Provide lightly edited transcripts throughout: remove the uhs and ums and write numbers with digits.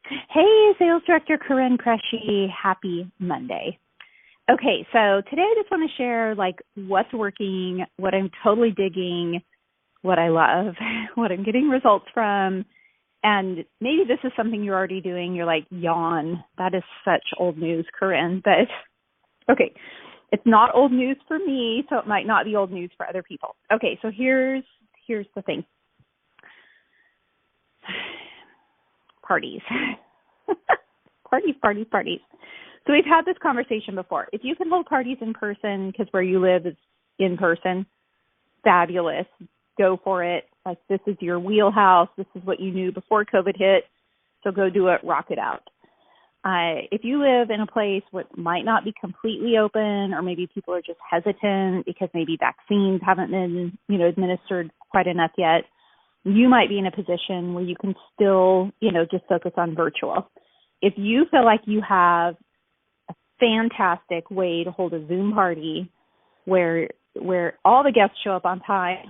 Hey, Sales Director Corrin, Cresci. Happy Monday. Okay, so today I just want to share what's working, what I'm totally digging, what I love, what I'm getting results from, and maybe this is something you're already doing. You're like, yawn. That is such old news, Corrin. But okay, it's not old news for me, so it might not be old news for other people. Okay, so here's the thing. Parties. Parties. So we've had this conversation before. If you can hold parties in person because where you live is in person, fabulous. Go for it. Like, this is your wheelhouse. This is what you knew before COVID hit. So go do it. Rock it out. If you live in a place where it might not be completely open, or maybe people are just hesitant because maybe vaccines haven't been, administered quite enough yet, you might be in a position where you can still, just focus on virtual. If you feel like you have a fantastic way to hold a Zoom party where all the guests show up on time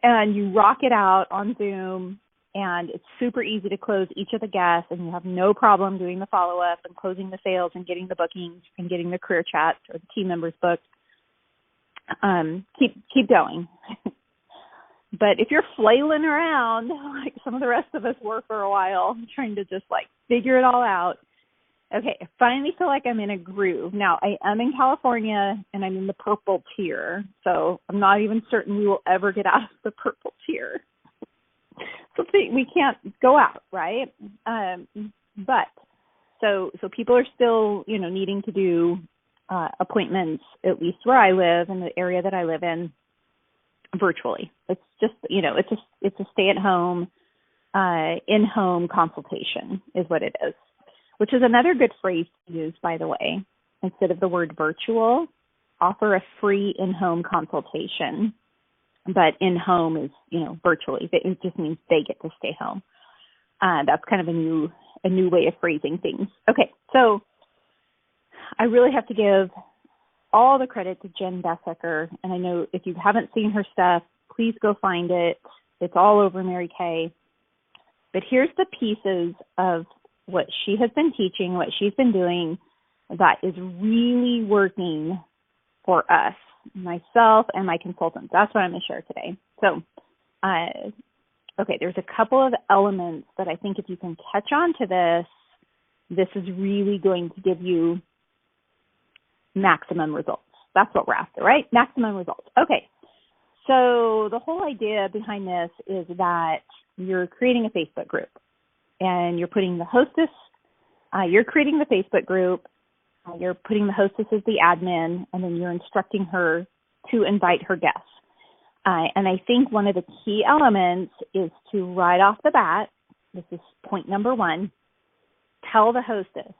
and you rock it out on Zoom and it's super easy to close each of the guests and you have no problem doing the follow-up and closing the sales and getting the bookings and getting the career chats or the team members booked, keep going. But if you're flailing around like some of the rest of us were for a while, trying to just figure it all out, okay, I finally feel like I'm in a groove. Now, I am in California and I'm in the purple tier, so I'm not even certain we will ever get out of the purple tier. So we can't go out, right? But so people are still, needing to do appointments, at least where I live, in the area that I live in, virtually. It's just, it's a stay-at-home, in-home consultation is what it is, which is another good phrase to use, by the way. Instead of the word virtual, offer a free in-home consultation. But in-home is, virtually. It just means they get to stay home. That's kind of a new way of phrasing things. Okay, so I really have to give all the credit to Jen Bessaker. And I know if you haven't seen her stuff, please go find it. It's all over Mary Kay. But here's the pieces of what she has been teaching, what she's been doing that is really working for us, myself and my consultants. That's what I'm going to share today. So, okay, there's a couple of elements that I think if you can catch on to this is really going to give you maximum results. That's what we're after, right? Maximum results. Okay. So the whole idea behind this is that you're creating a Facebook group and you're putting the hostess, you're creating the Facebook group, you're putting the hostess as the admin, and then you're instructing her to invite her guests. And I think one of the key elements is to right off the bat, this is point number one, tell the hostess,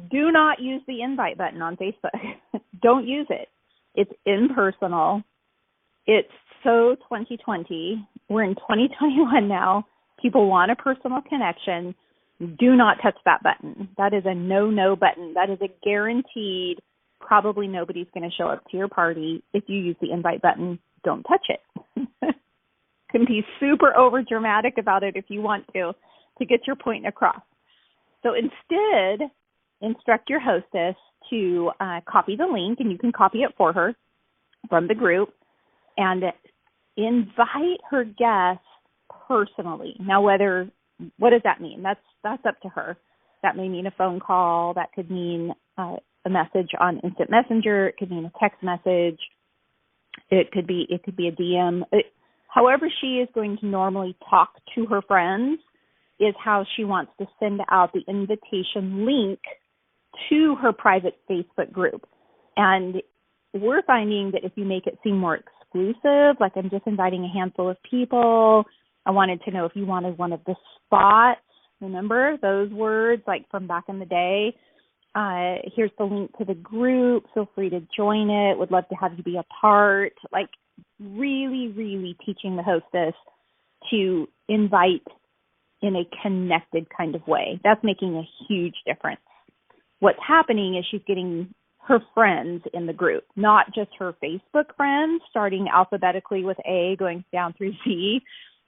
do not use the invite button on Facebook. Don't use it. It's impersonal. It's so 2020. We're in 2021 now. People want a personal connection. Do not touch that button. That is a no button. That is a guaranteed, probably nobody's going to show up to your party if you use the invite button. Don't touch it. Can be super over dramatic about it if you want to get your point across. So instead, instruct your hostess to copy the link, and you can copy it for her from the group, and invite her guests personally. Now, what does that mean? That's up to her. That may mean a phone call. That could mean a message on Instant Messenger. It could mean a text message. It could be a DM. However she is going to normally talk to her friends is how she wants to send out the invitation link to her private Facebook group. And we're finding that if you make it seem more exclusive, like I'm just inviting a handful of people, I wanted to know if you wanted one of the spots. Remember those words like from back in the day? Here's the link to the group. Feel free to join it. Would love to have you be a part. Like really, really teaching the hostess to invite in a connected kind of way. That's making a huge difference. What's happening is she's getting her friends in the group, not just her Facebook friends, starting alphabetically with A, going down through Z,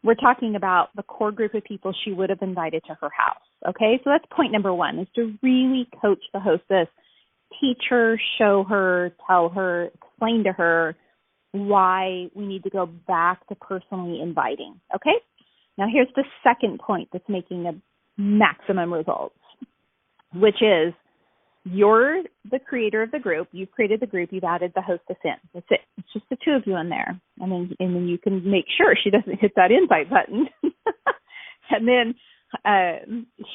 we're talking about the core group of people she would have invited to her house. Okay, so that's point number one, is to really coach the hostess, teach her, show her, tell her, explain to her why we need to go back to personally inviting. Okay, now here's the second point that's making a maximum results, which is you're the creator of the group. You've created the group. You've added the hostess in. That's it. It's just the two of you in there. And then you can make sure she doesn't hit that invite button. And then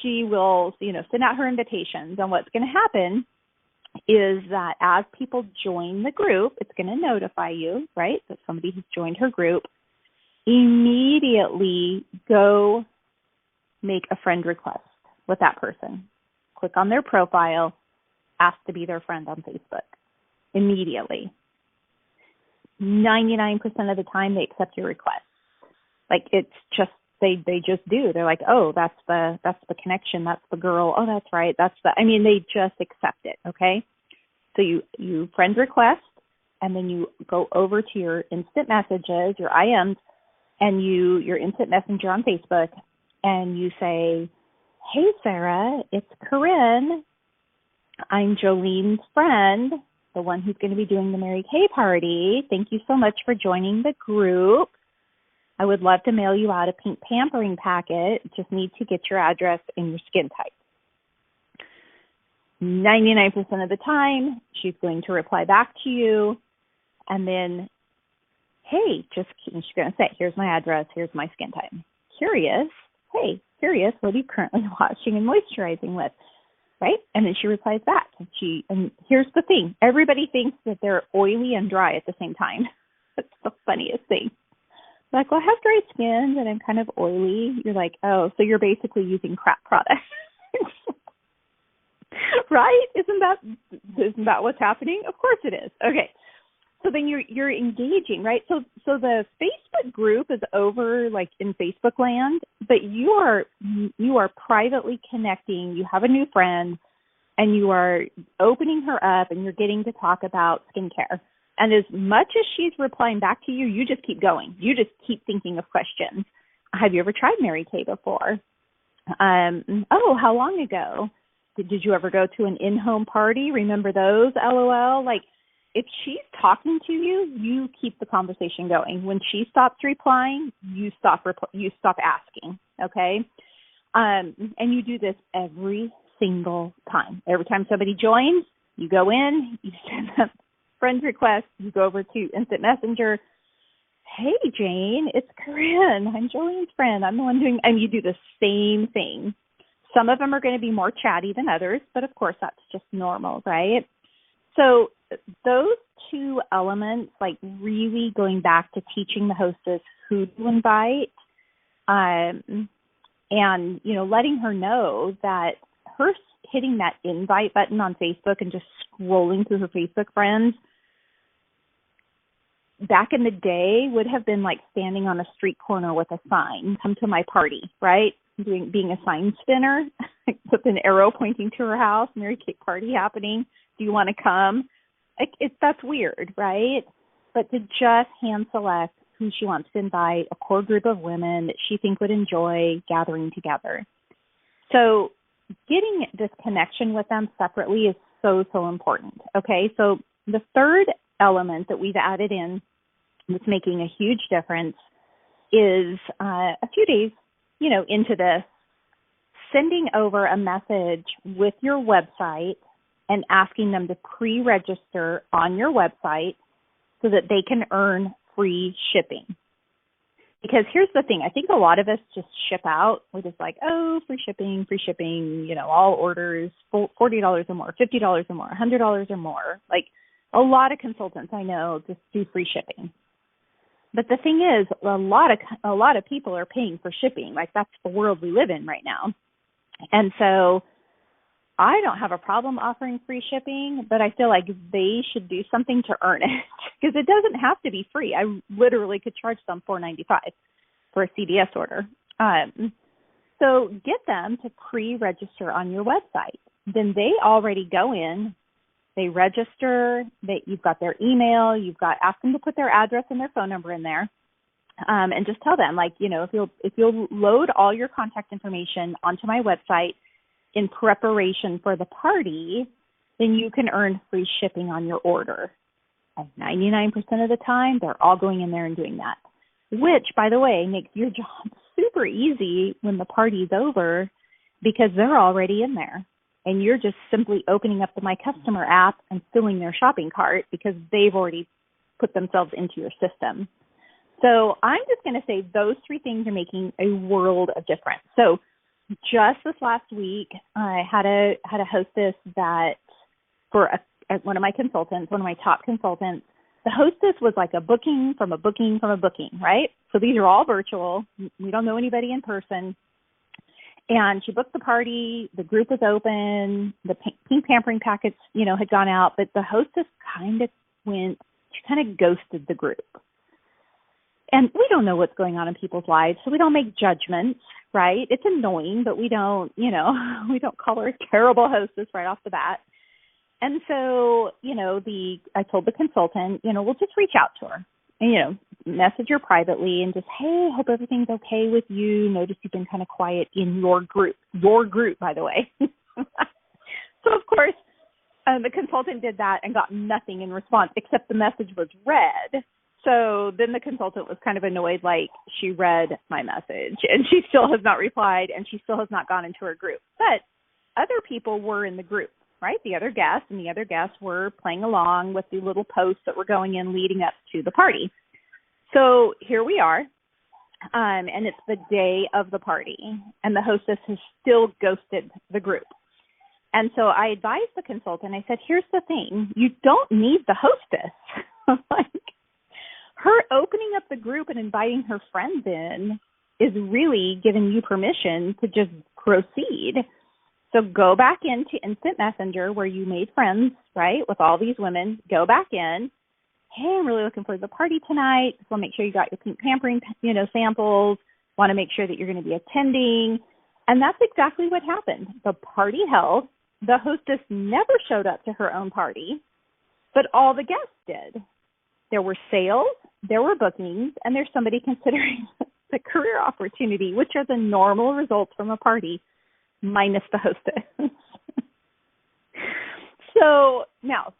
she will, send out her invitations. And what's going to happen is that as people join the group, it's going to notify you, right, that somebody has joined her group. Immediately go make a friend request with that person. Click on their profile. Ask to be their friend on Facebook immediately. 99% of the time they accept your request. Like it's just they just do. They're like, oh, that's the connection. That's the girl. Oh, that's right. They just accept it. Okay. So you friend request, and then you go over to your instant messages, your IMs, and your instant messenger on Facebook, and you say, hey, Sarah, it's Corrin. I'm Jolene's friend, the one who's going to be doing the Mary Kay party. Thank you so much for joining the group. I would love to mail you out a pink pampering packet. Just need to get your address and your skin type. 99% of the time, she's going to reply back to you. And then, hey, she's going to say, here's my address, here's my skin type. Curious, what are you currently washing and moisturizing with? Right? And then she replies back. And here's the thing. Everybody thinks that they're oily and dry at the same time. That's the funniest thing. Like, well, I have dry skin and I'm kind of oily. You're like, oh, so you're basically using crap products. Right? Isn't that what's happening? Of course it is. Okay. So then you're engaging, right? So the Facebook group is over like in Facebook land, but you are privately connecting. You have a new friend, and you are opening her up, and you're getting to talk about skincare. And as much as she's replying back to you, you just keep going. You just keep thinking of questions. Have you ever tried Mary Kay before? Oh, how long ago? Did you ever go to an in-home party? Remember those? LOL. Like, if she's talking to you, you keep the conversation going. When she stops replying, you stop asking, okay? And you do this every single time. Every time somebody joins, you go in, you send them friend request, you go over to Instant Messenger. Hey, Jane, it's Corrin. I'm Jolene's friend. I'm the one doing, and you do the same thing. Some of them are going to be more chatty than others, but of course that's just normal, right? So those two elements, like really going back to teaching the hostess who to invite, and, letting her know that her hitting that invite button on Facebook and just scrolling through her Facebook friends back in the day would have been like standing on a street corner with a sign, come to my party, right? Being a sign spinner with an arrow pointing to her house, Mary Kay party happening. Do you want to come? That's weird, right? But to just hand select who she wants to invite, a core group of women that she thinks would enjoy gathering together. So getting this connection with them separately is so, so important. Okay, so the third element that we've added in that's making a huge difference is a few days, into this, sending over a message with your website and asking them to pre-register on your website so that they can earn free shipping. Because here's the thing, I think a lot of us just ship out. We're just like, oh, free shipping, all orders, $40 or more, $50 or more, $100 or more. Like a lot of consultants I know just do free shipping. But the thing is, a lot of people are paying for shipping. Like that's the world we live in right now. And so I don't have a problem offering free shipping, but I feel like they should do something to earn it because it doesn't have to be free. I literally could charge them $4.95 for a CDS order. So get them to pre-register on your website. Then they already go in, they register, you've got their email, ask them to put their address and their phone number in there. and just tell them, like, if you'll load all your contact information onto my website in preparation for the party, then you can earn free shipping on your order. And 99% of the time, they're all going in there and doing that, which, by the way, makes your job super easy when the party's over because they're already in there. And you're just simply opening up the My Customer app and filling their shopping cart because they've already put themselves into your system. So I'm just going to say those three things are making a world of difference. So just this last week, I had a hostess that for one of my consultants, one of my top consultants, the hostess was like a booking from a booking from a booking, right? So these are all virtual. We don't know anybody in person. And she booked the party. The group was open. The pink pampering packets, had gone out. But the hostess kind of ghosted the group. And we don't know what's going on in people's lives, so we don't make judgments, right? It's annoying, but we don't, we don't call her a terrible hostess right off the bat. And so, I told the consultant, we'll just reach out to her and, message her privately and just, hey, hope everything's okay with you. Notice you've been kind of quiet in your group, by the way. So, of course, the consultant did that and got nothing in response, except the message was read. So then the consultant was kind of annoyed, like she read my message and she still has not replied and she still has not gone into her group. But other people were in the group, right? The other guests were playing along with the little posts that were going in leading up to the party. So here we are, and it's the day of the party, and the hostess has still ghosted the group. And so I advised the consultant, I said, here's the thing, you don't need the hostess. Her opening up the group and inviting her friends in is really giving you permission to just proceed. So go back into Instant Messenger where you made friends, right, with all these women. Go back in. Hey, I'm really looking forward to the party tonight. So make sure you got your pink pampering, samples. Want to make sure that you're going to be attending. And that's exactly what happened. The party held. The hostess never showed up to her own party, but all the guests did. There were sales, there were bookings, and there's somebody considering the career opportunity, which are the normal results from a party, minus the hostess. So now,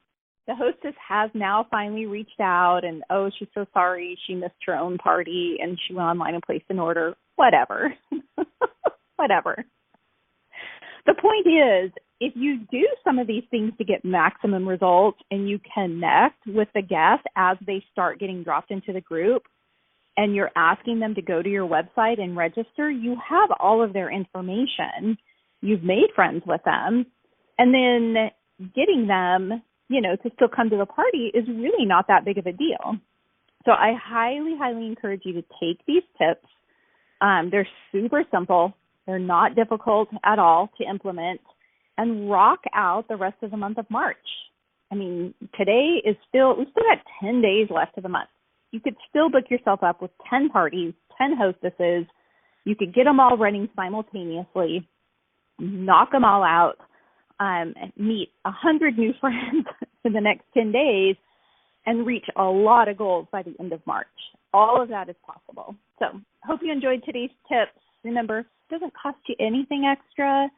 the hostess has now finally reached out and, she's so sorry she missed her own party and she went online and placed an order. Whatever. Whatever. The point is, if you do some of these things to get maximum results and you connect with the guests as they start getting dropped into the group and you're asking them to go to your website and register, you have all of their information. You've made friends with them. And then getting them, to still come to the party is really not that big of a deal. So I highly, highly encourage you to take these tips. They're super simple. They're not difficult at all to implement, and rock out the rest of the month of March. I mean, we've still got 10 days left of the month. You could still book yourself up with 10 parties, 10 hostesses. You could get them all running simultaneously, knock them all out, meet 100 new friends in the next 10 days, and reach a lot of goals by the end of March. All of that is possible. So hope you enjoyed today's tips. Remember, it doesn't cost you anything extra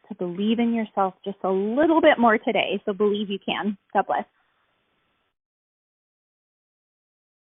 to believe in yourself just a little bit more today. So believe you can. God bless.